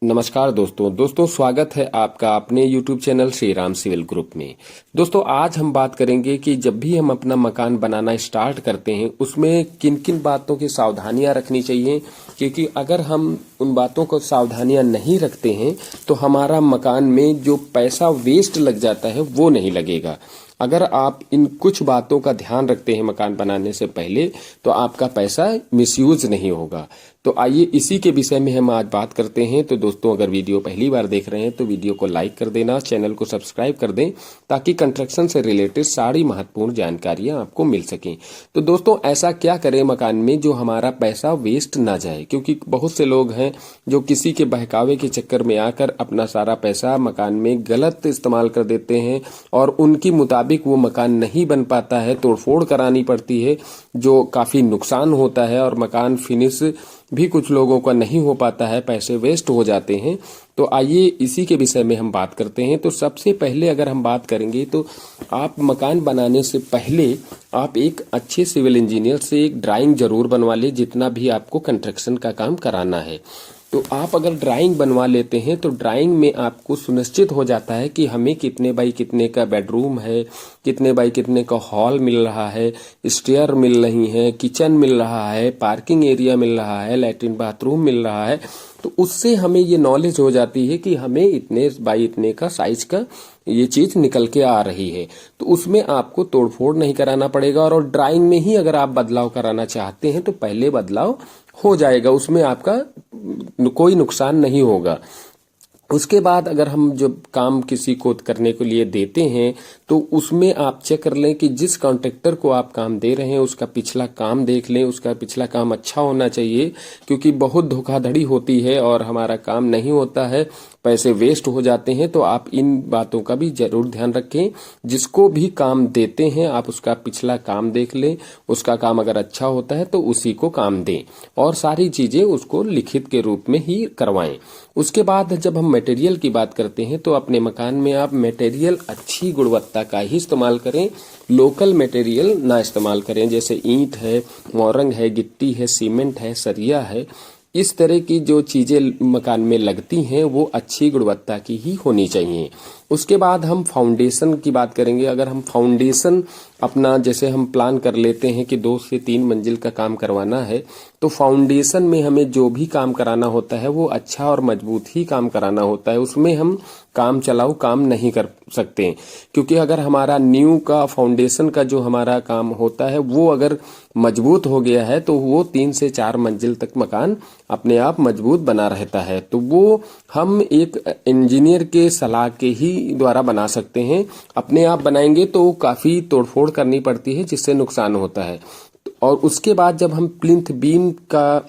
नमस्कार दोस्तों स्वागत है आपका अपने YouTube channel Shri Ram civil group में। दोस्तों आज हम बात करेंगे कि जब भी हम अपना मकान बनाना स्टार्ट करते हैं उसमें किन किन बातों की सावधानियां रखनी चाहिए, क्योंकि अगर हम उन बातों को सावधानियां नहीं रखते हैं तो हमारा मकान में जो पैसा वेस्ट लग जाता है वो नहीं लगेगा। अगर आप इन कुछ बातों का ध्यान रखते हैं मकान बनाने से पहले तो आपका पैसा मिसयूज नहीं होगा। तो आइए इसी के विषय में हम आज बात करते हैं। तो दोस्तों अगर वीडियो पहली बार देख रहे हैं तो वीडियो को लाइक कर देना, चैनल को सब्सक्राइब कर दें ताकि कंस्ट्रक्शन से रिलेटेड सारी महत्वपूर्ण जानकारियां आपको मिल सकें। तो दोस्तों ऐसा क्या करें मकान में जो हमारा पैसा वेस्ट ना जाए, क्योंकि बहुत से लोग हैं जो किसी के बहकावे के चक्कर में आकर अपना सारा पैसा मकान में गलत इस्तेमाल कर देते हैं और उनकी मुताबिक वो मकान नहीं बन पाता है, तोड़फोड़ करानी पड़ती है जो काफी नुकसान होता है और मकान फिनिश भी कुछ लोगों का नहीं हो पाता है, पैसे वेस्ट हो जाते हैं। तो आइए इसी के विषय में हम बात करते हैं। तो सबसे पहले अगर हम बात करेंगे तो आप मकान बनाने से पहले आप एक अच्छे सिविल इंजीनियर से एक ड्राइंग जरूर बनवा ले, जितना भी आपको कंस्ट्रक्शन का काम कराना है। तो आप अगर ड्राइंग बनवा लेते हैं तो ड्राइंग में आपको सुनिश्चित हो जाता है कि हमें कितने बाई कितने का बेडरूम है, कितने बाई कितने का हॉल मिल रहा है, स्टेयर मिल रही है, किचन मिल रहा है, पार्किंग एरिया मिल रहा है, लैट्रिन बाथरूम मिल रहा है। तो उससे हमें ये नॉलेज हो जाती है कि हमें इतने बाई इतने का साइज का ये चीज निकल के आ रही है। तो उसमें आपको तोड़फोड़ नहीं कराना पड़ेगा और ड्राइंग में ही अगर आप बदलाव कराना चाहते हैं तो पहले बदलाव हो जाएगा, उसमें आपका कोई नुकसान नहीं होगा। उसके बाद अगर हम जब काम किसी को करने के लिए देते हैं तो उसमें आप चेक कर लें कि जिस कॉन्ट्रैक्टर को आप काम दे रहे हैं उसका पिछला काम देख लें, उसका पिछला काम अच्छा होना चाहिए, क्योंकि बहुत धोखाधड़ी होती है और हमारा काम नहीं होता है, पैसे वेस्ट हो जाते हैं। तो आप इन बातों का भी जरूर ध्यान रखें। जिसको भी काम देते हैं आप उसका पिछला काम देख लें, उसका काम अगर अच्छा होता है तो उसी को काम दें और सारी चीजें उसको लिखित के रूप में ही करवाएं। उसके बाद जब हम मटेरियल की बात करते हैं तो अपने मकान में आप मटेरियल अच्छी गुणवत्ता का ही इस्तेमाल करें, लोकल मटेरियल ना इस्तेमाल करें। जैसे ईंट है, मोरंग है, गिट्टी है, सीमेंट है, सरिया है, इस तरह की जो चीजें मकान में लगती हैं वो अच्छी गुणवत्ता की ही होनी चाहिए। उसके बाद हम फाउंडेशन की बात करेंगे। अगर हम फाउंडेशन अपना जैसे हम प्लान कर लेते हैं कि 2 से 3 मंजिल का काम करवाना है तो फाउंडेशन में हमें जो भी काम कराना होता है वो अच्छा और मजबूत ही काम कराना होता है, उसमें हम काम चलाऊ काम नहीं कर सकते। क्योंकि अगर हमारा न्यू का फाउंडेशन का जो हमारा काम होता है वो अगर मजबूत हो गया है तो वो 3 से 4 मंजिल तक मकान अपने आप मजबूत बना रहता है। तो वो हम एक इंजीनियर के सलाह के ही द्वारा बना सकते हैं। अपने आप बनाएंगे तो काफी तोड़फोड़ करनी पड़ती है जिससे नुकसान होता है। और उसके बाद जब हम प्लिंथ बीम का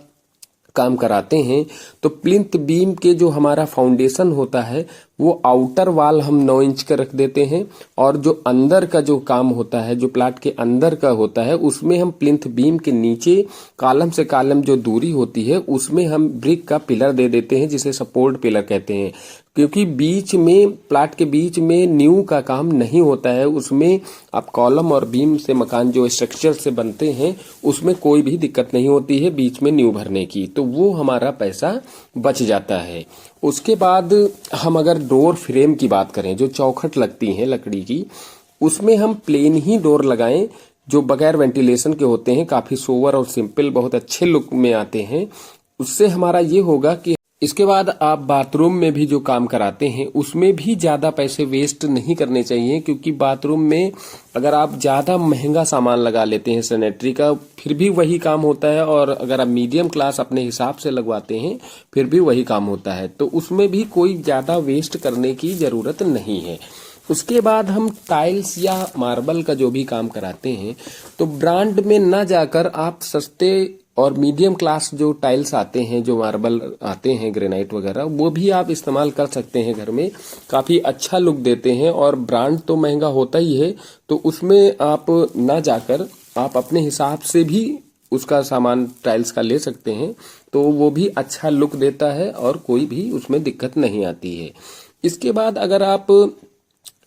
काम कराते हैं तो प्लिंथ बीम के जो हमारा फाउंडेशन होता है वो आउटर वाल हम 9 इंच का रख देते हैं और जो अंदर का जो काम होता है, जो प्लाट के अंदर का होता है, उसमें हम प्लिंथ बीम के नीचे कॉलम से कॉलम जो दूरी होती है उसमें हम ब्रिक का पिलर दे देते हैं, जिसे सपोर्ट पिलर कहते हैं। क्योंकि बीच में प्लाट के बीच में नींव का काम नहीं होता है, उसमें आप कॉलम और बीम से मकान जो स्ट्रक्चर से बनते हैं उसमें कोई भी दिक्कत नहीं होती है बीच में नींव भरने की, तो वो हमारा पैसा बच जाता है। उसके बाद हम अगर डोर फ्रेम की बात करें, जो चौखट लगती है लकड़ी की, उसमें हम प्लेन ही डोर लगाएं जो बगैर वेंटिलेशन के होते हैं, काफी सोवर और सिंपल बहुत अच्छे लुक में आते हैं। उससे हमारा ये होगा कि इसके बाद आप बाथरूम में भी जो काम कराते हैं उसमें भी ज्यादा पैसे वेस्ट नहीं करने चाहिए, क्योंकि बाथरूम में अगर आप ज्यादा महंगा सामान लगा लेते हैं सैनिटरी का फिर भी वही काम होता है, और अगर आप मीडियम क्लास अपने हिसाब से लगवाते हैं फिर भी वही काम होता है, तो उसमें भी कोई ज्यादा वेस्ट करने की जरूरत नहीं है। उसके बाद हम टाइल्स या मार्बल का जो भी काम कराते हैं तो ब्रांड में न जाकर आप सस्ते और मीडियम क्लास जो टाइल्स आते हैं, जो मार्बल आते हैं ग्रेनाइट वगैरह, वो भी आप इस्तेमाल कर सकते हैं घर में, काफी अच्छा लुक देते हैं। और ब्रांड तो महंगा होता ही है तो उसमें आप ना जाकर आप अपने हिसाब से भी उसका सामान टाइल्स का ले सकते हैं, तो वो भी अच्छा लुक देता है और कोई भी उसमें दिक्कत नहीं आती है। इसके बाद अगर आप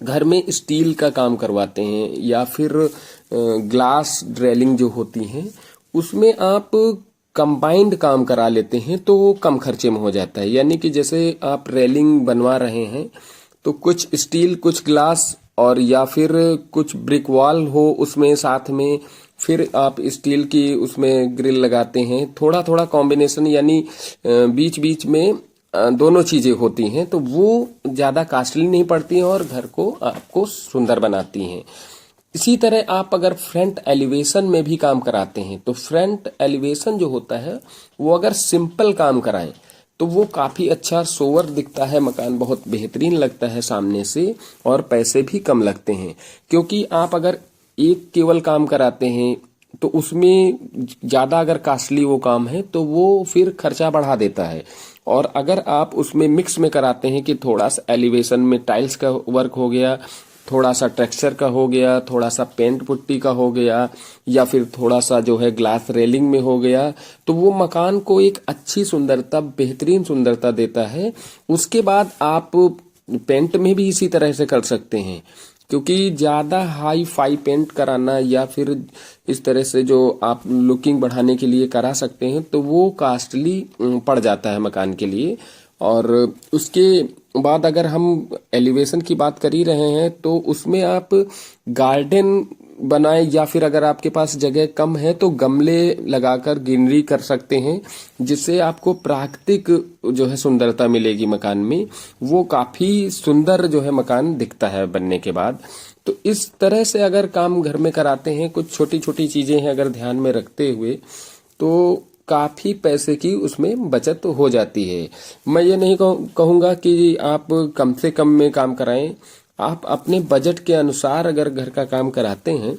घर में स्टील का काम करवाते हैं या फिर ग्लास ड्रेलिंग जो होती हैं उसमें आप कंबाइंड काम करा लेते हैं तो वो कम खर्चे में हो जाता है। यानी कि जैसे आप रेलिंग बनवा रहे हैं तो कुछ स्टील, कुछ ग्लास और या फिर कुछ ब्रिक वॉल हो उसमें साथ में, फिर आप स्टील की उसमें ग्रिल लगाते हैं, थोड़ा थोड़ा कॉम्बिनेशन, यानी बीच बीच में दोनों चीजें होती हैं तो वो ज्यादा कॉस्टली नहीं पड़ती हैं और घर को आपको सुंदर बनाती हैं। इसी तरह आप अगर फ्रंट एलिवेशन में भी काम कराते हैं तो फ्रंट एलिवेशन जो होता है वो अगर सिंपल काम कराएं तो वो काफी अच्छा सोवर दिखता है, मकान बहुत बेहतरीन लगता है सामने से और पैसे भी कम लगते हैं। क्योंकि आप अगर एक केवल काम कराते हैं तो उसमें ज्यादा अगर कॉस्टली वो काम है तो वो फिर खर्चा बढ़ा देता है। और अगर आप उसमें मिक्स में कराते हैं कि थोड़ा सा एलिवेशन में टाइल्स का वर्क हो गया, थोड़ा सा टेक्सचर का हो गया, थोड़ा सा पेंट पुट्टी का हो गया, या फिर थोड़ा सा जो है ग्लास रेलिंग में हो गया, तो वो मकान को एक अच्छी सुंदरता, बेहतरीन सुंदरता देता है। उसके बाद आप पेंट में भी इसी तरह से कर सकते हैं, क्योंकि ज्यादा हाई फाई पेंट कराना या फिर इस तरह से जो आप लुकिंग बढ़ाने के लिए करा सकते हैं तो वो कॉस्टली पड़ जाता है मकान के लिए। और उसके बाद अगर हम एलिवेशन की बात कर ही रहे हैं तो उसमें आप गार्डन बनाए, या फिर अगर आपके पास जगह कम है तो गमले लगाकर ग्रीनरी कर सकते हैं, जिससे आपको प्राकृतिक जो है सुंदरता मिलेगी मकान में। वो काफी सुंदर जो है मकान दिखता है बनने के बाद। तो इस तरह से अगर काम घर में कराते हैं, कुछ छोटी छोटी चीजें हैं अगर ध्यान में रखते हुए, तो काफी पैसे की उसमें बचत हो जाती है। मैं ये नहीं कहूंगा कि आप कम से कम में काम कराएं, आप अपने बजट के अनुसार अगर घर का काम कराते हैं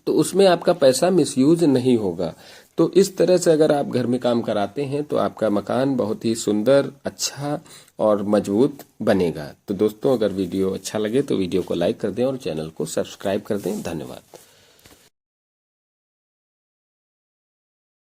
तो उसमें आपका पैसा मिसयूज नहीं होगा। तो इस तरह से अगर आप घर में काम कराते हैं तो आपका मकान बहुत ही सुंदर, अच्छा और मजबूत बनेगा। तो दोस्तों, अगर वीडियो अच्छा लगे तो वीडियो को लाइक कर दें और चैनल को सब्सक्राइब कर दें। धन्यवाद।